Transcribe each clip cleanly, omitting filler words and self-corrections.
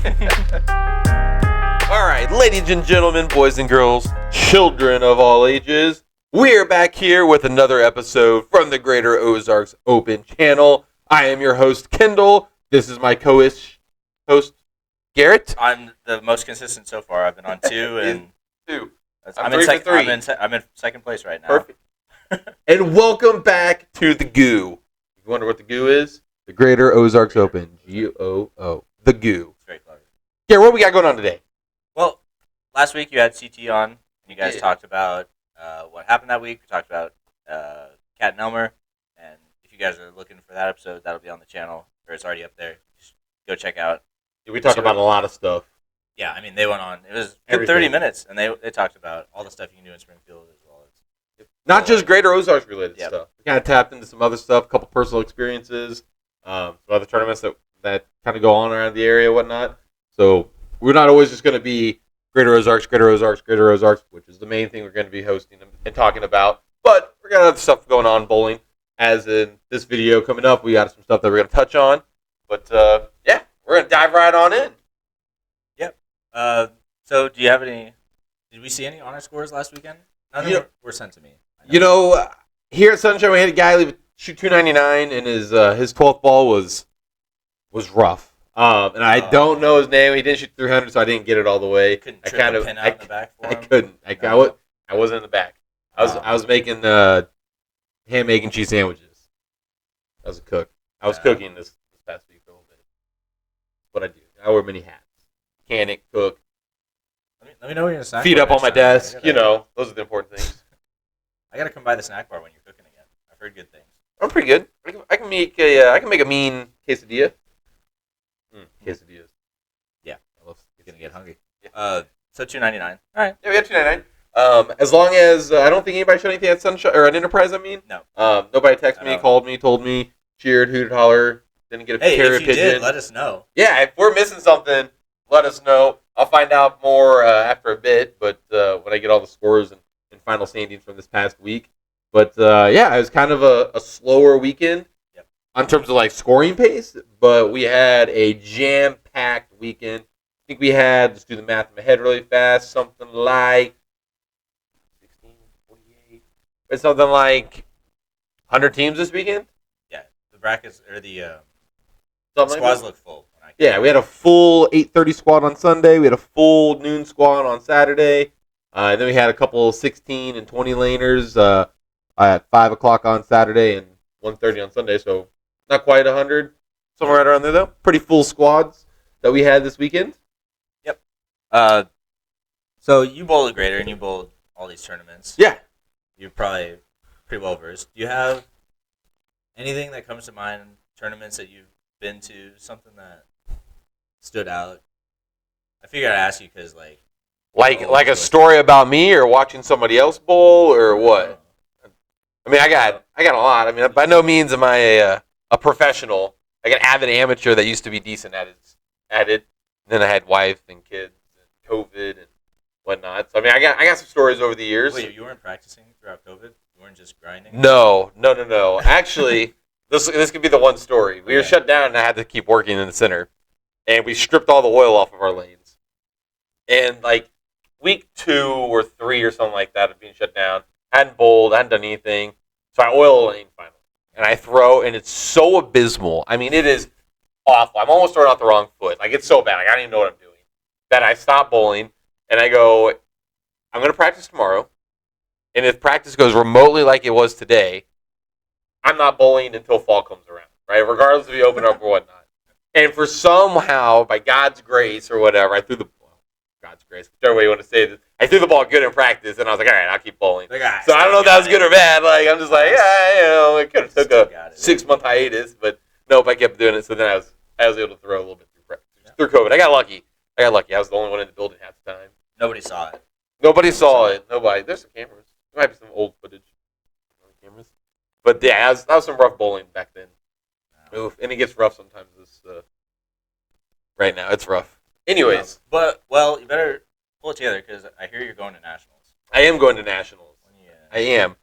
All right, ladies and gentlemen, boys and girls, children of all ages, we're back here with another episode from the Greater Ozarks Open channel. I am your host, Kendall. This is my co-host, Garrett. I'm the most consistent so far. I've been on two and two. I'm in second place right now. Perfect. And welcome back to the GOO. You wonder what the GOO is? The Greater Ozarks Open. GOO. The GOO. It's very clever. Yeah, what we got going on today? Well, last week you had CT on, and you guys talked about what happened that week. We talked about Cat and Elmer, and if you guys are looking for that episode, that'll be on the channel, or it's already up there. Just go check out. Yeah, we talked about a lot of stuff. Yeah, I mean, they went on. It was a good 30 minutes, and they talked about all the stuff you can do in Springfield as well as not just Greater Ozarks related stuff. We kind of tapped into some other stuff, a couple personal experiences, some other tournaments that kind of go on around the area and whatnot. So we're not always just going to be Greater Ozarks, which is the main thing we're going to be hosting and talking about. But we're going to have stuff going on bowling. As in this video coming up, we got some stuff that we're going to touch on. But yeah, we're going to dive right on in. Yep. So do you have any? Did we see any honor scores last weekend? None of them were sent to me. You know, here at Sunshine, we had a guy shoot 299, and his 12th ball was rough. And I don't know his name. He didn't shoot 300, so I didn't get it all the way. Couldn't trip the pin out in the back for him? I couldn't. I wasn't in the back. I was making ham, egg, and cheese sandwiches. I was a cook. I was cooking this past week for a little bit. What I do. I wear many hats. Mechanic, cook. Let me know when you're snack feet bar up on my desk. Those are the important things. I gotta come by the snack bar when you're cooking again. I've heard good things. I'm pretty good. I can make a mean quesadilla. Quesadillas. Yeah, you're gonna get hungry. Yeah. So $2.99. All right. Yeah, we got $2.99. As long as I don't think anybody showed anything at Sunshine or at Enterprise. I mean, no. Nobody texted me, called me, told me, cheered, hooted, hollered. Didn't get a carrier pigeon. If you did, let us know. Yeah, if we're missing something, let us know. I'll find out more after a bit, but when I get all the scores and final standings from this past week. But yeah, it was kind of a slower weekend in terms of like scoring pace, but we had a jam-packed weekend. I think we had, let's do the math in my head really fast, something like 16, 48, but something like 100 teams this weekend. Yeah, the brackets or the squads like look full. Yeah, we had a full 8:30 squad on Sunday. We had a full noon squad on Saturday. And then we had a couple 16 and 20 laners at 5 o'clock on Saturday and 1:30 on Sunday. So not quite 100, somewhere right around there though. Pretty full squads that we had this weekend. Yep. So you bowled a Greater and you bowled all these tournaments. Yeah. You're probably pretty well versed. Do you have anything that comes to mind in tournaments that you've been to, something that stood out? I figured I'd ask you because like a story about me or watching somebody else bowl or what? I mean, I got a lot. I mean, by no means am I a professional. Like an avid amateur that used to be decent at it. And then I had wife and kids and COVID and whatnot. So I mean, I got some stories over the years. Wait, you weren't practicing throughout COVID? You weren't just grinding? No. Actually, this could be the one story. We were shut down and I had to keep working in the center, and we stripped all the oil off of our lanes. And like week 2 or 3 or something like that of being shut down, I hadn't bowled, I hadn't done anything. So I oil a lane finally. And I throw, and it's so abysmal. I mean, it is awful. I'm almost throwing out the wrong foot. Like, it's so bad. Like, I don't even know what I'm doing. That I stop bowling, and I go, I'm going to practice tomorrow. And if practice goes remotely like it was today, I'm not bowling until fall comes around, right? Regardless if you open up or whatnot. And for somehow, by God's grace or whatever, I threw the God's grace, whichever way you want to say it. I threw the ball good in practice, and I was like, all right, I'll keep bowling. So I don't know if that was good or bad. Like, I'm just like, yeah, it could have took a 6-month hiatus, but nope, I kept doing it. So then I was able to throw a little bit through practice. Through COVID. I got lucky. I was the only one in the building half the time. Nobody saw it. Nobody saw it. Nobody. There's some cameras. There might be some old footage on the cameras. But yeah, that was some rough bowling back then. Wow. Oof, and it gets rough sometimes. Right now, it's rough. Anyways. But, well, you better pull it together because I hear you're going to Nationals. I am going to Nationals. I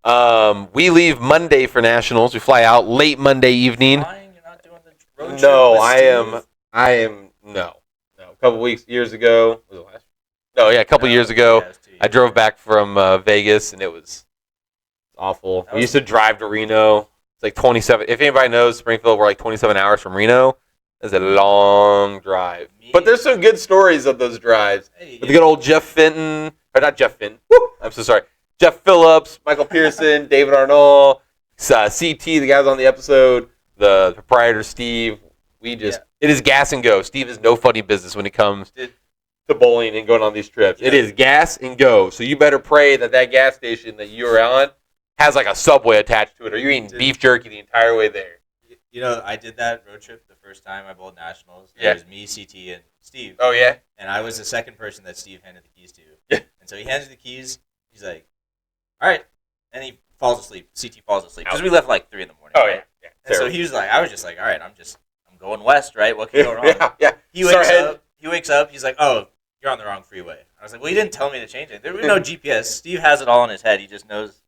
am. We leave Monday for Nationals. We fly out late Monday evening. You're not doing the road trip No, with I Steve? am. No. a couple years ago. Was it last? No, yeah, a couple years ago. Yeah, it was 2 years I drove ago. back from Vegas, and it was awful. We used to drive to Reno. It's like 27. If anybody knows Springfield, we're like 27 hours from Reno. It's a long drive. But there's some good stories of those drives. Hey, With the good old Jeff Fenton, or not Jeff Fenton. Woo, I'm so sorry. Jeff Phillips, Michael Pearson, David Arnold, CT, the guys on the episode, the proprietor Steve. It is gas and go. Steve is no funny business when it comes to bowling and going on these trips. Yeah. It is gas and go. So you better pray that gas station that you're on has like a Subway attached to it, or you're eating beef jerky the entire way there. You know, I did that road trip the first time I bowled nationals. Yeah. It was me, CT, and Steve. Oh, yeah? And I was the second person that Steve handed the keys to. Yeah. And so he hands me the keys. He's like, all right. And he falls asleep. CT falls asleep. Because we left like 3 in the morning. Oh, right? yeah. And so he was like, I was just like, all right, I'm going west, right? What can go wrong? Yeah. He wakes up. He's like, oh, you're on the wrong freeway. I was like, well, you didn't tell me to change it. There was no GPS. Steve has it all in his head. He just knows.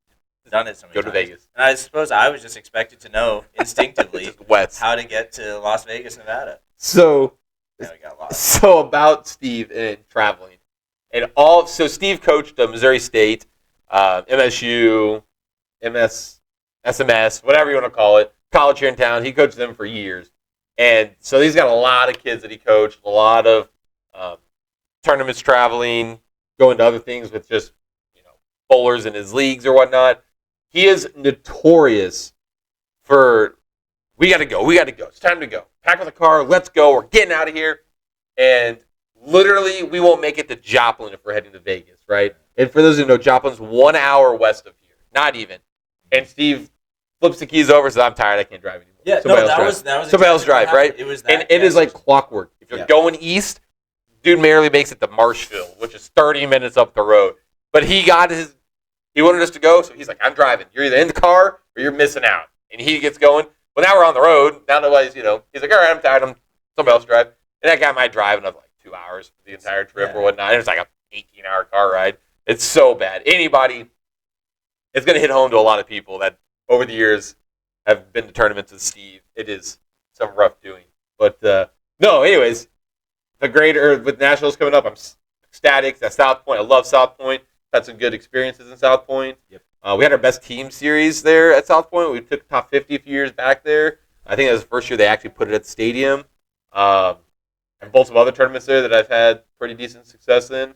Done it so many Go times. to Vegas. And I suppose I was just expected to know instinctively west. how to get to Las Vegas, Nevada. So And we got lost. So about Steve and traveling. So Steve coached Missouri State, MSU, SMS, whatever you want to call it, college here in town. He coached them for years. And so he's got a lot of kids that he coached, a lot of tournaments traveling, going to other things with just bowlers in his leagues or whatnot. He is notorious for, we got to go. It's time to go. Pack with a car. Let's go. We're getting out of here. And literally, we won't make it to Joplin if we're heading to Vegas, right? And for those who know, Joplin's 1 hour west of here. Not even. And Steve flips the keys over and says, I'm tired. I can't drive anymore. Yeah, Somebody else drive, right? It was and it is like clockwork. If you're going east, dude merely makes it to Marshville, which is 30 minutes up the road. But he wanted us to go, so he's like, I'm driving. You're either in the car or you're missing out. And he gets going. Well, now we're on the road. Now nobody's, he's like, all right, I'm tired. Somebody else drive. And that guy might drive another 2 hours for the entire trip or whatnot. And it's like an 18-hour car ride. It's so bad. It's going to hit home to a lot of people that over the years have been to tournaments with Steve. It is some rough doing. But, no, anyways, with Nationals coming up, I'm ecstatic. That's South Point. I love South Point. Had some good experiences in South Point. Yep. We had our best team series there at South Point. We took top 50 a few years back there. I think that was the first year they actually put it at the stadium. And both some other tournaments there that I've had pretty decent success in.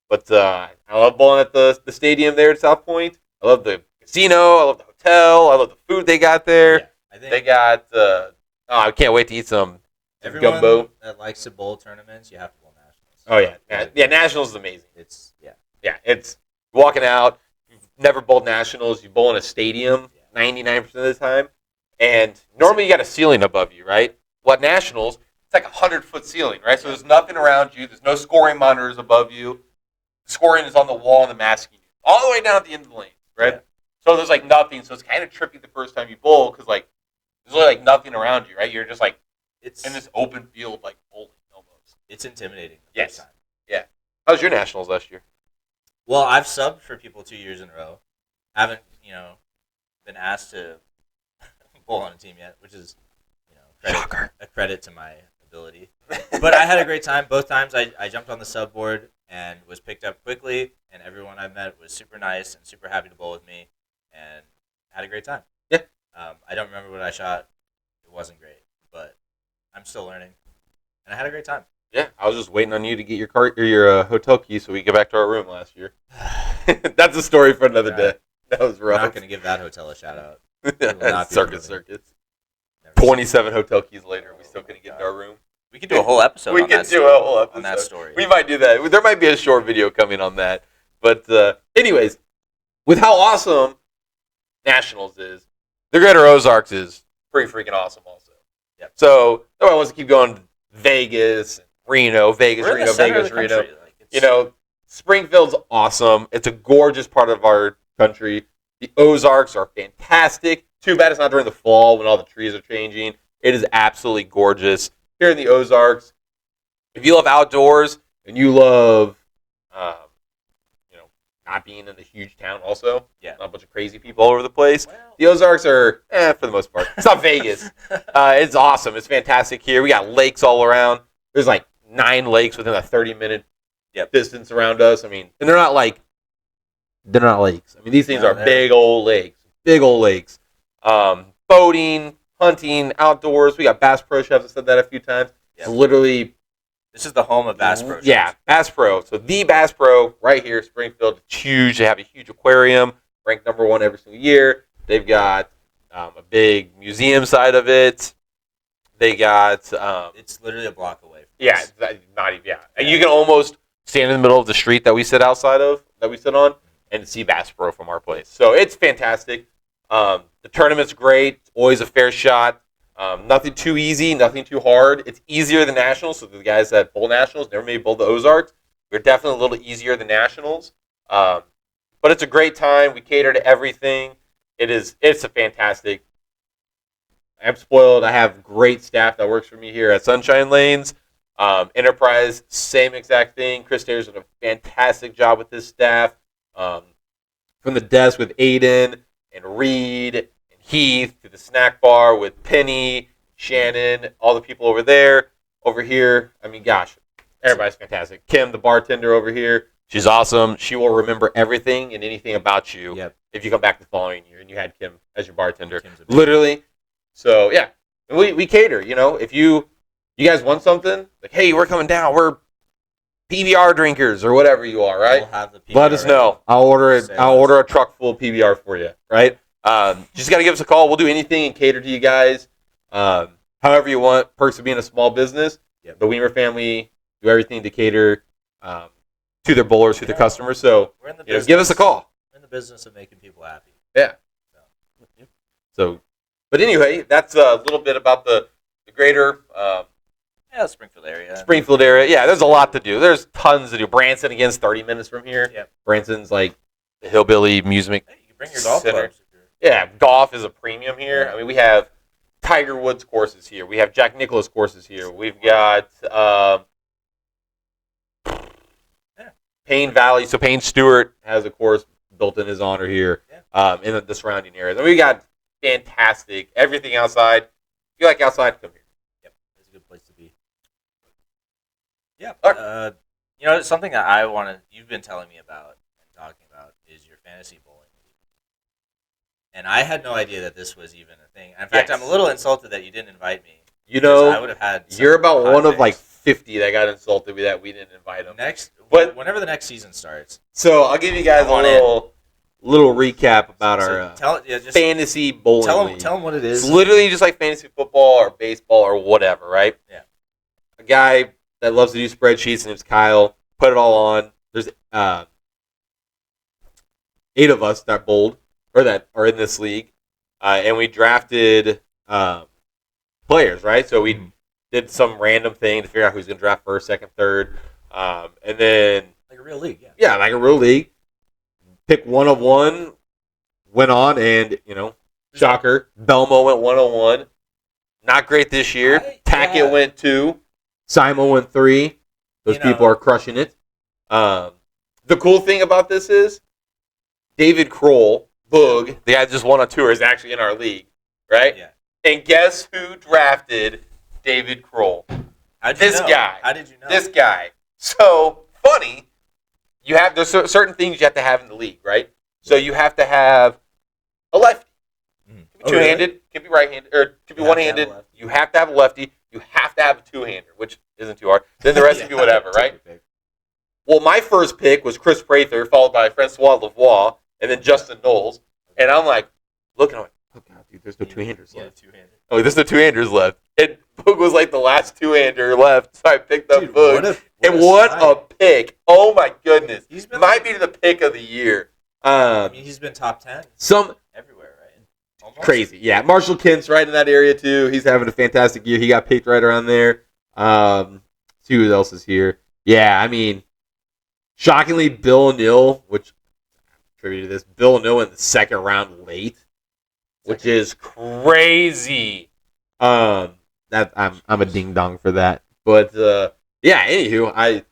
But I love bowling at the stadium there at South Point. I love the casino. I love the hotel. I love the food they got there. Yeah, I think they got. I can't wait to eat some everyone gumbo. That likes to bowl tournaments, you have to bowl nationals. Oh yeah, Nationals is amazing. It's walking out. You've never bowled Nationals. You bowl in a stadium 99% of the time, and normally you got a ceiling above you, right? What Nationals? It's like 100-foot ceiling, right? So there's nothing around you. There's no scoring monitors above you. The scoring is on the wall and the masking you all the way down at the end of the lane, right? Yeah. So there's like nothing. So it's kind of trippy the first time you bowl because like there's really like nothing around you, right? You're just like it's in this open field like bowling almost. It's intimidating. Yes. Time. Yeah. How was your Nationals last year? Well, I've subbed for people 2 years in a row. I haven't, been asked to bowl on a team yet, which is, a credit to my ability. But I had a great time. Both times I jumped on the sub board and was picked up quickly, and everyone I met was super nice and super happy to bowl with me, and had a great time. Yeah. I don't remember what I shot. It wasn't great, but I'm still learning, and I had a great time. Yeah, I was just waiting on you to get your car or your hotel key so we could get back to our room last year. That's a story for another day. That was rough. I'm not going to give that hotel a shout out. Circus. 27 hotel keys later, we still couldn't get into our room. We could do a whole episode. We could do a whole episode on that story. We might do that. There might be a short video coming on that. But anyways, with how awesome Nationals is, the Greater Ozarks is pretty freaking awesome also. Yep. So nobody wants to keep going to Vegas, Reno, Vegas, Reno. Springfield's awesome. It's a gorgeous part of our country. The Ozarks are fantastic. Too bad it's not during the fall when all the trees are changing. It is absolutely gorgeous here in the Ozarks. If you love outdoors and you love, not being in a huge town also, not a bunch of crazy people all over the place, the Ozarks are, for the most part. It's not Vegas. It's awesome. It's fantastic here. We got lakes all around. There's like 9 lakes within a 30-minute Yep. distance around us. I mean, and they're not lakes. I mean, these things are they're- big old lakes. Big old lakes. Boating, hunting, outdoors. We got Bass Pro Chefs. I said that a few times. Yep. It's literally This is the home of Bass Pro Shops. Yeah, Bass Pro. So the Bass Pro right here, Springfield. It's huge. They have a huge aquarium, ranked number 1 every single year. They've got a big museum side of it. They got it's literally a block away. yeah, not even And you can almost stand in the middle of the street that we sit on, and see Bass Pro from our place. So it's fantastic. The tournament's great. It's always a fair shot. Nothing too easy, nothing too hard. It's easier than Nationals. So the guys that bowl Nationals never made bowl the Ozarks. We're definitely a little easier than Nationals. But it's a great time. We cater to everything. It's a fantastic. I'm spoiled. I have great staff that works for me here at Sunshine Lanes. Enterprise, same exact thing. Chris Taylor's done a fantastic job with his staff. From the desk with Aiden and Reed and Heath to the snack bar with Penny, Shannon, all the people over there. Over here, I mean, gosh, everybody's fantastic. Kim, the bartender over here, she's awesome. She will remember everything and anything about you if you come back the following year and you had Kim as your bartender. Literally. So, yeah, we cater, if you guys want something, like, hey, we're coming down, we're PBR drinkers or whatever you are, right? We'll have the PBR let us know. I'll order it. I'll order a truck full of PBR for you, right? Just got to give us a call. We'll do anything and cater to you guys. However you want. Perks of being a small business. The Weimer family do everything to cater to their bowlers, to their customers. So we're in the business. Give us a call. We're in the business of making people happy. Yeah. So, but anyway, that's a little bit about the greater Springfield area. Springfield area. Yeah, there's a lot to do. There's tons to do. Branson, again's 30 minutes from here. Yeah. Branson's like the hillbilly music. Hey, you can bring your golf clubs. Yeah, golf is a premium here. I mean, we have Tiger Woods courses here. We have Jack Nicklaus courses here. We've got Payne Valley. So Payne Stewart has a course built in his honor here in the surrounding areas. And we got fantastic everything outside. If you like outside, come here. Yep, it's a good place to be. Yeah. Something that you've been telling me about and talking about is your fantasy bowling league. And I had no idea that this was even a thing. In fact, I'm a little insulted that you didn't invite me. I would have had. You're about one of like 50 that got insulted that we didn't invite them. Whenever the next season starts. So I'll give you guys a little recap about our fantasy bowling league. Tell them what it is. It's literally just like fantasy football or baseball or whatever, right? Yeah. A guy that loves to do spreadsheets, and name's Kyle. Put it all on. There's 8 of us that bowled or that are in this league, and we drafted players, right? So we did some random thing to figure out who's going to draft first, second, third, and then like a real league, yeah, like a real league. Pick 1 of 1, went on, and shocker, Belmo went 101. Not great this year. Tackett went 2. Simon went 3. Those people are crushing it. The cool thing about this is David Kroll, Boog, the guy that just won a tour, is actually in our league, right? Yeah. And guess who drafted David Kroll? This guy. How did you know? This guy. So funny. There's certain things you have to have in the league, right? So you have to have a lefty. Can be two-handed, can be right-handed, or can be one-handed. You have to have a lefty. You have to have a two-hander, which isn't too hard. Then the rest of you, whatever, right? Well, my first pick was Chris Prather, followed by Francois Lavoie, and then Justin Knowles. And I'm like, looking, I'm like, oh, God, dude, there's no two-handers left. Two-handed. Oh, there's no two-handers left. And Boog was like the last two-hander left, so I picked up Boog. What a pick. Oh, my goodness. Might be the pick of the year. He's been top 10. Everywhere, right? Almost. Crazy. Yeah, Marshall Kent's right in that area, too. He's having a fantastic year. He got picked right around there. See who else is here. Yeah, shockingly, Bill O'Neill, which attributed to this, Bill O'Neill in the second round late, which is crazy. That I'm a ding dong for that. But anywho,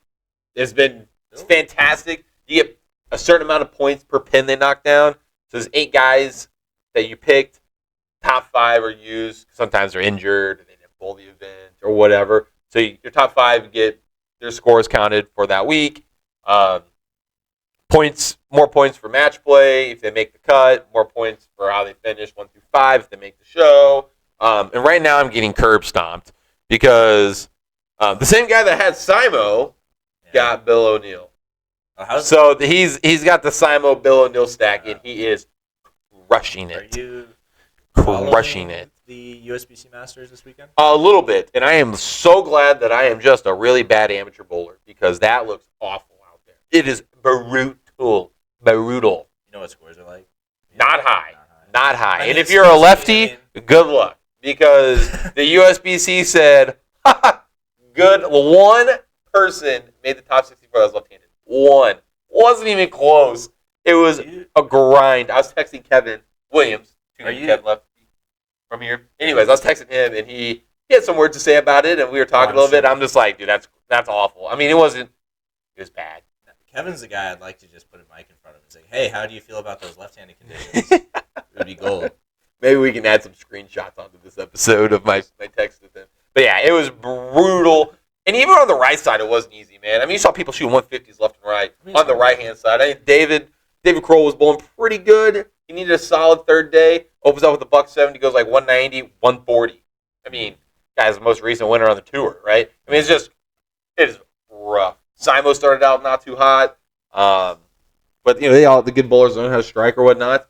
it's fantastic. You get a certain amount of points per pin they knock down. So there's 8 guys that you picked. Top 5 are used. Sometimes they're injured or they didn't bowl the event or whatever. So your top 5 get their scores counted for that week. More points for match play if they make the cut. More points for how they finish 1 through 5 if they make the show. And right now I'm getting curb stomped because the same guy that had Simo got Bill O'Neill. So he's got the Simo Bill O'Neill stack, and he is crushing it. Are you crushing it? The USBC Masters this weekend? A little bit, and I am so glad that I am just a really bad amateur bowler because that looks awful out there. It is brutal. You know what scores are like? Not high. And if you're a lefty, good luck because the USBC said, good. One person made the top 64 that was left-handed. One. Wasn't even close. It was a grind. I was texting Kevin Williams. Kevin left from here. Anyways, I was texting him, and he had some words to say about it, and we were talking a little bit. I'm just like, dude, that's awful. I mean, it was bad. Kevin's the guy I'd like to just put a mic in front of him and say, hey, how do you feel about those left-handed conditions? It would be gold. Maybe we can add some screenshots onto this episode of my text with him. But yeah, it was brutal. And even on the right side, it wasn't easy, man. I mean, you saw people shooting 150s left and right on the right-hand side. I think David Kroll was bowling pretty good. He needed a solid third day. Opens up with a $170, goes like 190, 140. I mean, guy's the most recent winner on the tour, right? I mean, it is rough. Simo started out not too hot. But, you know, the good bowlers learn how to strike or whatnot.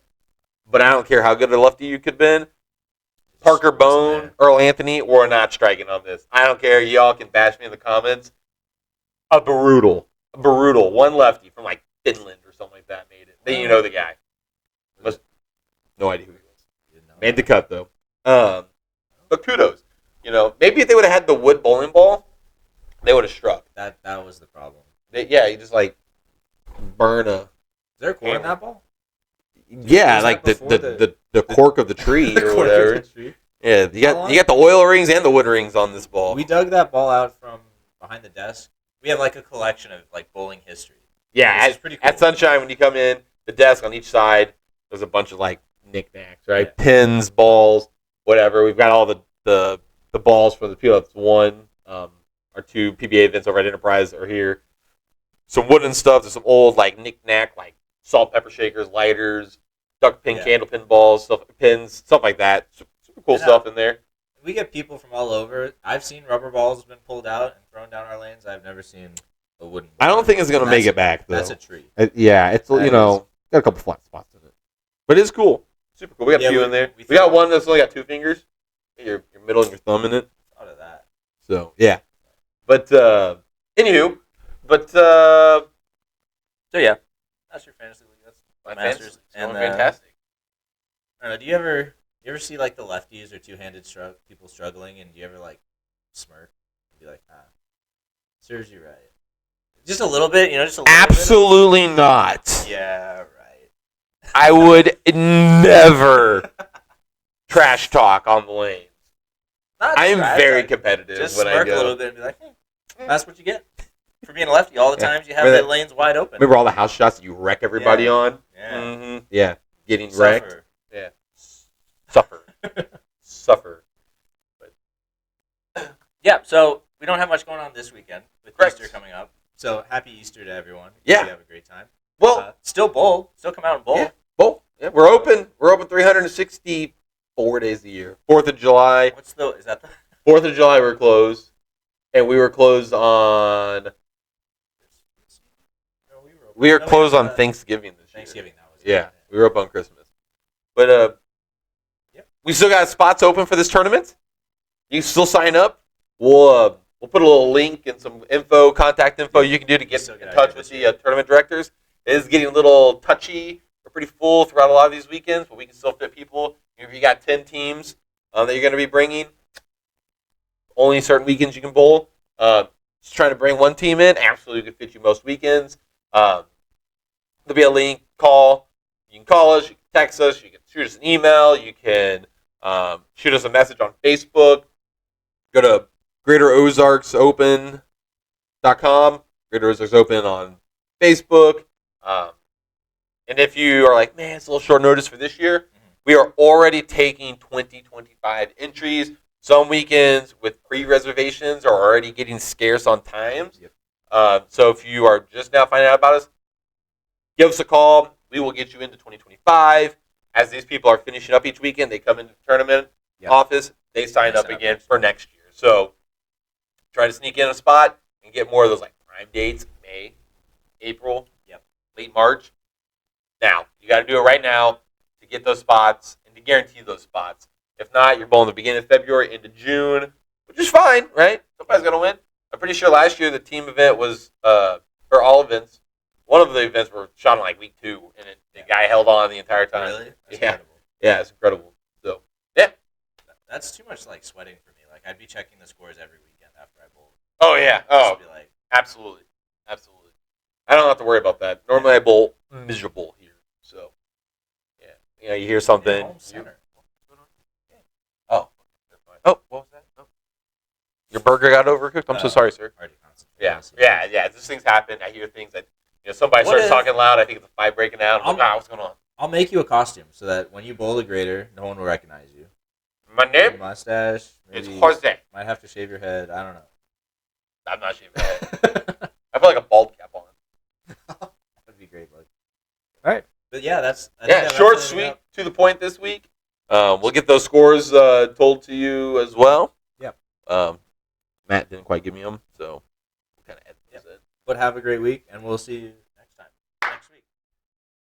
But I don't care how good a lefty you could have been. Parker Bone, Earl Anthony, we're not striking on this. I don't care. Y'all can bash me in the comments. A brutal. One lefty from like Finland or something like that made it. Then you know the guy. No idea who he was. Made the cut though. But kudos. You know, maybe if they would have had the wood bowling ball, they would have struck. That was the problem. You just like burn a. Is there a core in that ball? Yeah, like the cork of the tree or whatever. Yeah, you got the oil rings and the wood rings on this ball. We dug that ball out from behind the desk. We have like a collection of like bowling history. Yeah, pretty cool. At Sunshine when you come in, the desk on each side, there's a bunch of like knickknacks, right? Yeah. Pins, balls, whatever. We've got all the balls for the people that's won. Our 2 PBA events over at Enterprise are here. Some wooden stuff. There's some old like knickknack, like salt, pepper shakers, lighters, duck pin, candle pin balls, pins, stuff like that. Super cool stuff in there. We get people from all over. I've seen rubber balls been pulled out and thrown down our lanes. I've never seen a wooden ball. I don't think it's going to make it back, though. That's a treat. It's, got a couple flat spots in it. But it's cool. Super cool. We got a few in there. We got one that's only got 2 fingers. Your middle and your thumb in it. Out of that. So, yeah. But, anywho. So, yeah. That's your fantasy league. That's my Masters. And fantastic. I don't know. Do you ever see like the lefties or two-handed people struggling, and do you ever like smirk and be like, serves you right? Just a little bit, just a little Absolutely bit. Not. Yeah, right. I would never trash talk on the lanes. I am very competitive just when I smirk go. A little bit and be like, that's what you get. For being a lefty, all the times you have the lanes wide open. Remember all the house shots that you wreck everybody on? Yeah. Mm-hmm. Yeah. Getting wrecked. Yeah. Suffer. But. Yeah, so we don't have much going on this weekend with Easter coming up. So happy Easter to everyone. Yeah. You have a great time. Well, still bowl. Still come out and bowl. Yeah, bowl. Yeah, we're open. We're open 364 days a year. 4th of July. Is that the 4th of July we're closed. And we were closed on We were closed on Thanksgiving this year. Thanksgiving, that was Yeah, we were up on Christmas. But we still got spots open for this tournament. You can still sign up. We'll put a little link and some contact info you can do to get in touch with the tournament directors. It is getting a little touchy. We're pretty full throughout a lot of these weekends, but we can still fit people. If you got 10 teams that you're going to be bringing, only certain weekends you can bowl. Just trying to bring one team in, absolutely could fit you most weekends. There'll be a link, call. You can call us, you can text us, you can shoot us an email, you can shoot us a message on Facebook. Go to GreaterOzarsOpen.com, Greater Ozarks Open on Facebook. And if you are like, man, it's a little short notice for this year, we are already taking 2025 entries. Some weekends with pre-reservations are already getting scarce on times. Yep. So if you are just now finding out about us, give us a call. We will get you into 2025. As these people are finishing up each weekend, they come into the tournament office. They sign up again for next year. So try to sneak in a spot and get more of those like prime dates, May, April, late March. Now, you got to do it right now to get those spots and to guarantee those spots. If not, you're bowling the beginning of February into June, which is fine, right? Somebody's going to win. I'm pretty sure last year the team event was, or all events, one of the events were shot on like week 2, and the guy held on the entire time. Really? That's incredible. Yeah, it's incredible. So, yeah. That's too much like sweating for me. Like I'd be checking the scores every weekend after I bowl. Oh, yeah. Oh, be like, absolutely. Absolutely. I don't have to worry about that. Normally I bowl miserable here. So, yeah. You hear something. Home center. Oh, what was that? Oh. Your burger got overcooked? I'm so sorry, sir. Yeah. These things happen. I hear things that, somebody starts talking loud. I think it's a fight breaking out. I'm like, what's going on? I'll make you a costume so that when you bowl the grater, no one will recognize you. My name? Mustache. It's Jose. Might have to shave your head. I don't know. I'm not shaving my head. I put like a bald cap on. That'd be great. Look. All right. But yeah, that's short, sweet, to the point this week. We'll get those scores told to you as well. Yep. Matt didn't quite give me them, so we'll kind of edit those in. But have a great week, and we'll see you